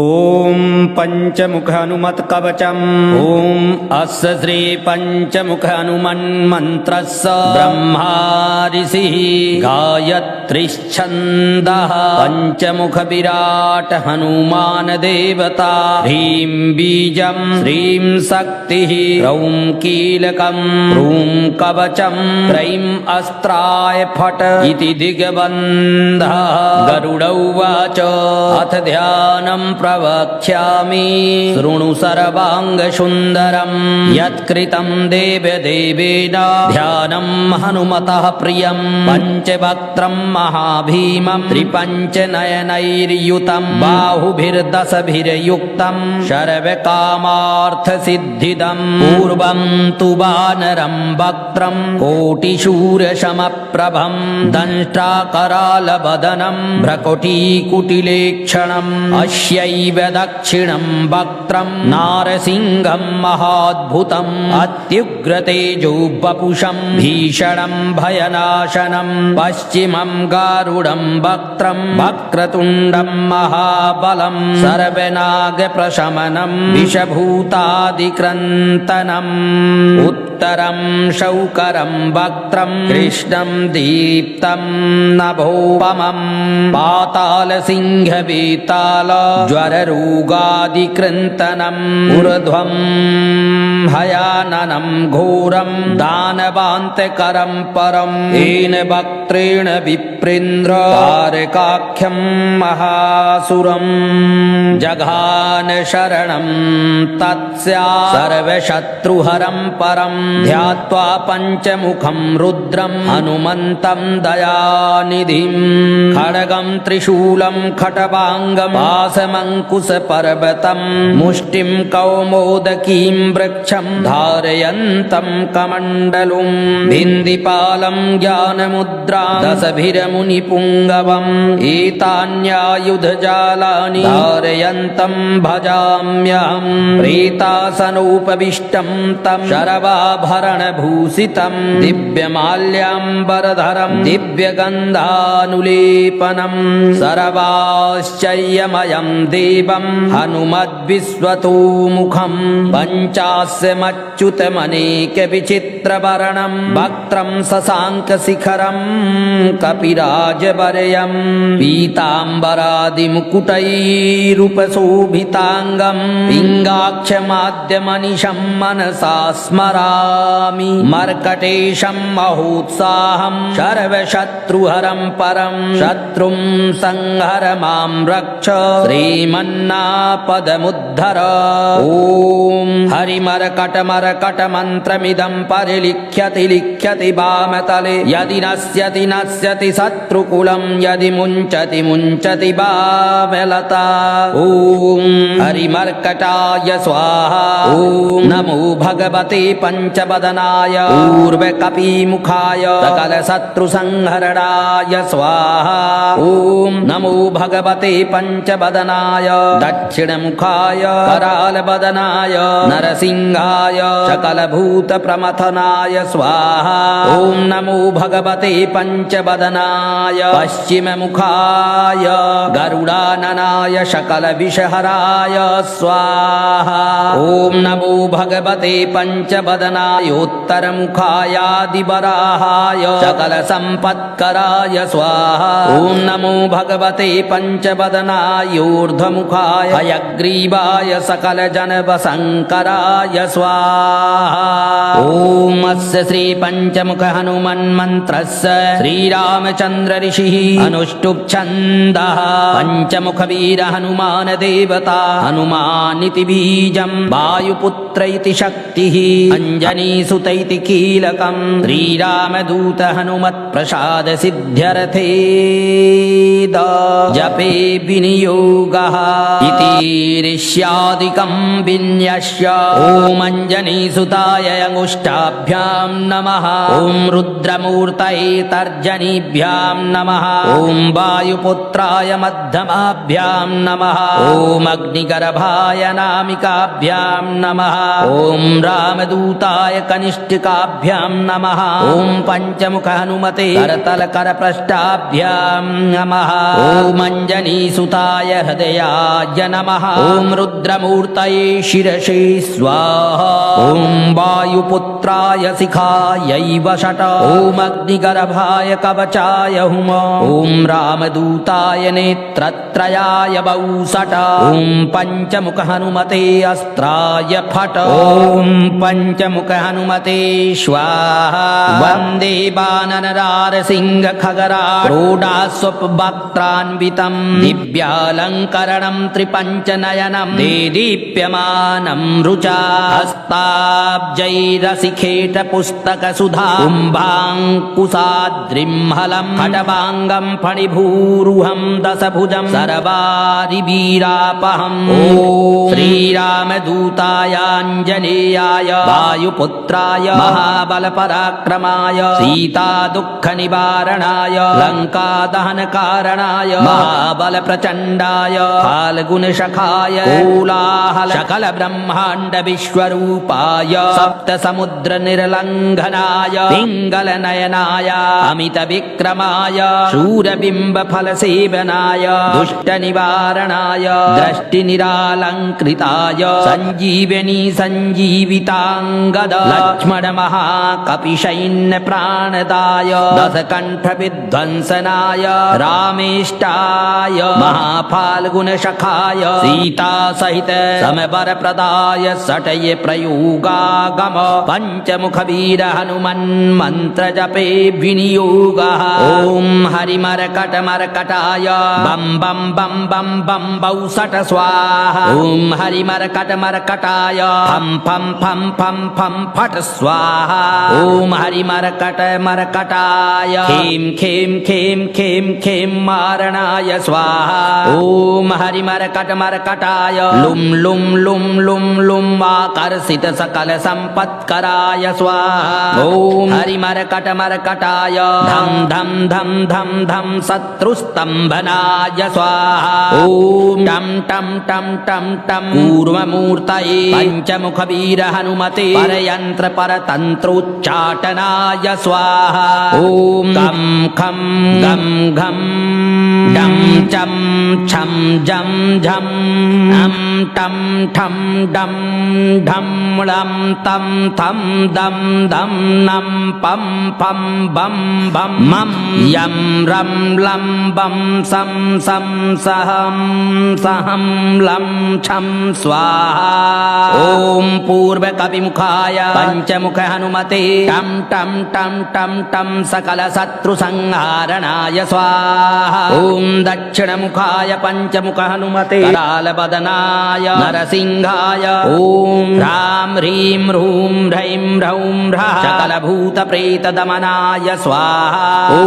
ओम पंचमुख हनुमत कवचम ओम अस्य श्री पंचमुख हनुमन् मंत्रस्य ब्रह्मा ऋषिः गायत्रीच्छन्दः पंचमुख विराट हनुमान देवता ह्रीं बीजं श्रीं शक्तिः रौं कीलकं ह्रूं कवचं त्रयीं अस्त्राय फट् इति दिग्बन्धः गरुड उवाच अथ ध्यानं प्रवक्ष्यामि शृणु सर्वाङ्गसुन्दरं यत्कृतं देवदेवेन ध्यानं हनुमतः प्रियं पञ्चवक्त्रं महाभीमं त्रिपञ्चनयनैर्युतं बाहुभिर्दशभिर्युक्तं सर्वकामार्थसिद्धिदं पूर्वं तु वानरं वक्त्रं कोटिशूरसमप्रभं दंष्ट्राकरालवदनं भ्रकुटीकुटिलेक्षणम् अस्यैव दक्षिणं वक्त्रं नारसिंहं महाद्भुतम् अत्युग्रतेजो वपुषं भीषणं भयनाशनं पश्चिमं गारुडं वक्त्रं वक्रतुण्डं महाबलं सर्वनागप्रशमनं विषभूतादिक्रन्तनम् उत्तरं शौकरं वक्त्रं कृष्णं दीप्तं नभोपमं पातालसिंहवेताल ज्वररोगादिकृन्तनम् ऊर्ध्वं हयाननं घोरं दानवान्तकरं परं येन वक्त्रेण विप्रेन्द्र तारकाख्यं महासुरम् जघान शरणं तत्स्या सर्वशत्रुहरं परं ध्यात्वा पञ्चमुखं रुद्रं हनुमन्तं दयानिधिं खड्गं त्रिशूलं खट्वाङ्गं पाशमङ्कुशपर्वतं मुष्टिं कौमोदकीं वृक्षं धारयन्तं कमण्डलुं भिन्दिपालं ज्ञानमुद्रा दशभिर्मुनिपुङ्गवम् एतान्यायुधजालानि धारयन्तं भजाम्यहं प्रेतासनोपविष्टं तं शरवाभरणभूषितं दिव्यमाल्याम्बरधरं दिव्यगन्धानुलेपनं सर्वाश्चर्यमयं देवं हनुमद्विश्वतोमुखं पञ्चास्यमच्युतमनेकविचित्रवर्णं वक्त्रं शशाङ्कशिखरं कपिराजवर्यं पीताम्बरादिमुकुटैरुपशोभिताङ्गं पिङ्गाक्षमाद्यमनिशं मनसा स्मरामि मर्कटेशं महोत्साहं सर्वशत्रुहरं परं शत्रुं संहर मां रक्ष श्रीमन्नापदमुद्धर ॐ हरिमर्कटमर्कटमन्त्रमिदं परिलिख्यति लिख्यति वामतले यदि नश्यति शत्रुकुलं यदि मुञ्चति मुञ्चति वामलता ॐ हरिमर्कटाय स्वाहा ॐ नमो भगवते पञ्चवदनाय ऊर्ध्वकपिमुखाय सकलशत्रुसंहरणाय स्वाहा ॐ नमो भगवते पञ्चवदनाय दक्षिणमुखाय करालवदनाय नरसिंहाय सकलभूतप्रमथनाय स्वाहा ॐ नमो भगवते पञ्चवदनाय पश्चिममुखाय गरुडाननाय सकलविषहराय स्वाहा ॐ नमो भगवते पञ्चवदनाय उत्तरमुखायादिवराहाय सकलसम्पत्कराय स्वाहा ॐ नमो भगवते पञ्चवदनाय ऊर्ध्वमुखाय हयग्रीवाय सकलजनवशङ्कराय स्वाहा ॐ अस्य श्री पंचमुख हनुमन् मन्त्रस्य श्रीरामचन्द्र ऋषिः अनुष्टुप् छन्दः पंचमुख वीर हनुमान देवता हनुमानिति बीजं वायुपुत्र इति शक्तिः अञ्जनीसुत इति कीलकं श्रीरामदूत हनुमत् प्रसाद सिद्ध्यर्थे जपे विनियोगः इति ऋष्यादिकं विन्यस्य ॐ अञ्जनीसुताय अंगुष्ठाभ्यां नमः ॐ रुद्रमूर्तये तर्जनीभ्यां नमः ॐ वायुपुत्राय मध्यमाभ्यां नमः ॐ अग्निगर्भाय नामिकाभ्यां नमः ॐ रामदूताय कनिष्ठिकाभ्यां नमः ॐ पंचमुख हनुमते करतलकरपृष्ठाभ्यां नमः ॐ अञ्जनीसुताय हृदय हृदयाय नमः ॐ रुद्रमूर्तये शिरसि स्वाहा ॐ वायुपुत्राय शिखायै वषट् ॐ अग्निगर्भाय कवचाय हुम ॐ रामदूताय नेत्रत्रयाय वौषट् ॐ पञ्चमुख हनुमते अस्त्राय फट् ॐ पञ्चमुख हनुमते स्वाहा वन्दे वानरनारसिंहखगरारूढास्वपवक्त्रान्वितं दिव्यालङ्करणं त्रिपञ्चनयनं देदीप्यमानं रुचा हस्ताब्जैरसिखेटपुस्तकसुधा कुम्भाङ्कुशाद्रिं हलं खड्वाङ्गं फणिभूरुहं दशभुजं सर्वारिवीरापहम् ॐ श्रीरामदूतायाञ्जनेयाय वायुपुत्राय महाबलपराक्रमाय सीतादुःखनिवारणाय लङ्कादहनकारणाय महाबलप्रचण्डाय फाल्गुनशखाय कोलाहल सकलब्रह्माण्डविश्वरूपाय सप्तसमुद्रनिर्लङ्घनाय पिङ्गलनयनाय अमितविक्रमाय शूरबिम्बफलसेवनाय दुष्टनिवारणाय दृष्टिनिरालङ्कृताय सञ्जीवनी सञ्जीविताङ्गद लक्ष्मणमहाकपिसैन्यप्राणदाय दशकण्ठविध्वंसनाय रामेष्टाय महाफाल्गुनशखाय सीतासहित समवरप्रदाय सटये प्रयोगागम पञ्चमुखवीर हनुमन्मन्त्रजपे विनियोगः ॐ हरिमरकटमरकटाय बं बं बं बं बं वौषट् स्वाहा ॐ हरिमरकटमरकटाय फं फं फं फं फं फट् स्वाहा ॐ हरिमरकटमरकटाय खें खें खें खें खें मारणाय स्वाहा ॐ हरिमरकटमरकटाय लुं लुं लुं लुं लुं आकर्षित सकल संपत्कराय स्वाहा ॐ हरिमरकटमरकटाय धं धं धं धं धं शत्रुस्तम्भनाय स्वाहा ॐ टं टं टं टं टं कूर्ममूर्तये पञ्चमुखवीर हनुमते परयन्त्र परतन्त्रोच्चाटनाय स्वाहा ॐ गं खं गं घं डं चं छं जं झं अं टं ठं डं ढं लं तं थं दं दं नं पं फं बं बं मं यं रं लं बं सं सं सहं सहं लं छं स्वाहा ॐ पूर्वकविमुखाय पञ्चमुख हनुमते टं टं टं टं टं सकलशत्रुसंहारणाय स्वाहा ॐ दक्षिणमुखाय पञ्चमुख हनुमते करालवदनाय नरसिंहाय ॐ ह्रां ह्रीं ह्रूं ह्रैं ह्रौं ह्रः सकलभूतप्रेतदमनाय स्वाहा ॐ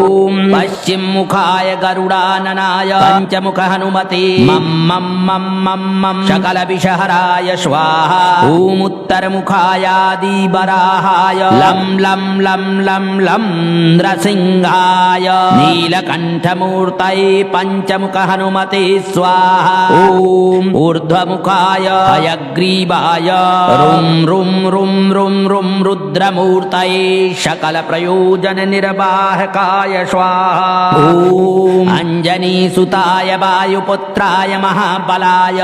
पश्चिममुखाय गरुडाननाय पञ्चमुख हनुमते मं मं मं मं मं सकलविषहराय स्वाहा ॐ उत्तरमुखायादिवराहाय लं लं लं लं लं नृसिंहाय नीलकण्ठमूर्तये पञ्चमुख हनुमते स्वाहा ॐ ऊर्ध्वमुखाय हयग्रीवाय रुं रुं रुं रुं रुं रुद्रमूर्तये सकलप्रयोजननिर्वाहकाय स्वाहा ॐ अञ्जनीसुताय वायुपुत्राय महाबलाय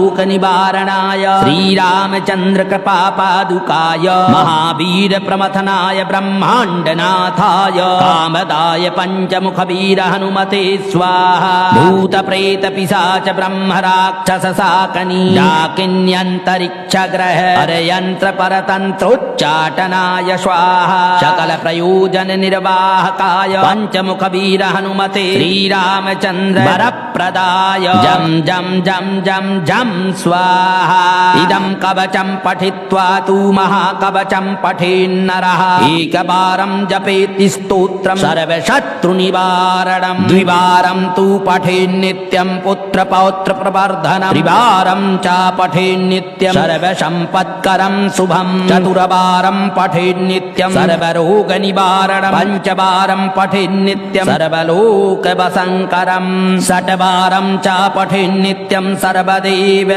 सीताशोकनिवारणाय श्रीरामचन्द्रकृपापादुकाय महावीरप्रमथनाय ब्रह्माण्डनाथाय कामदाय पञ्चमुखवीर हनुमते स्वाहा भूतप्रेतपिशाच ब्रह्मराक्षसशाकनी डाकिन्यन्तरिक्षग्रह परयन्त्रपरतन्त्रोच्चाटनाय स्वाहा सकलप्रयोजननिर्वाहकाय पञ्चमुखवीर हनुमते श्रीरामचन्द्र वरप्रदाय जं जं जं जं जं स्वाहा इदं कवचं पठित्वा तु महाकवचं पठेन्नरः एकवारं जपेत् स्तोत्रं सर्वशत्रुनिवारणं द्विवारं तु पठेन्नित्यं पुत्रपौत्रप्रवर्धनं त्रिवारं च पठेन्नित्यं सर्वसम्पत्करं शुभं चतुर्वारं पठेन्नित्यं सर्वरोगनिवारणं पञ्चवारं पठेन्नित्यं सर्वलोकवशङ्करं षट्वारं दशवारं च पठेन्नित्यं सर्वदेव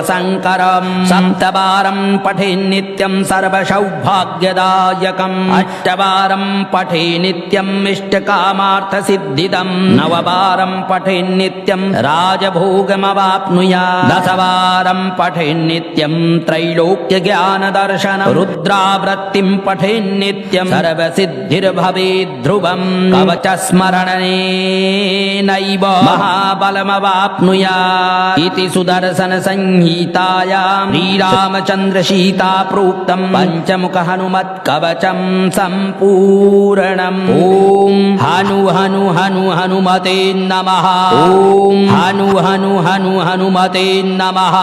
शङ्करम् सप्तवारं पठेन्नित्यं सर्वसौभाग्यदायकम् अष्टवारं पठेन्नित्यम् इष्टकामार्थसिद्धिदम् नववारं पठेन्नित्यं राजभोगमवाप्नुयात् दशवारं पठेन्नित्यं त्रैलोक्यज्ञानदर्शनम् रुद्रावृत्तिं पठेन्नित्यं सर्वसिद्धिर्भवेत् ध्रुवम् कवचस्मरणेनैव महाबलमवाप्नुयात् इति सुदर्शनसंहितायां श्रीरामचन्द्रसीता प्रोक्तं पञ्चमुख हनुमत्कवचं सम्पूर्णम् ॐ हनु हनु हनु हनुमते नमः ॐ हनु हनु हनु हनुमते नमः।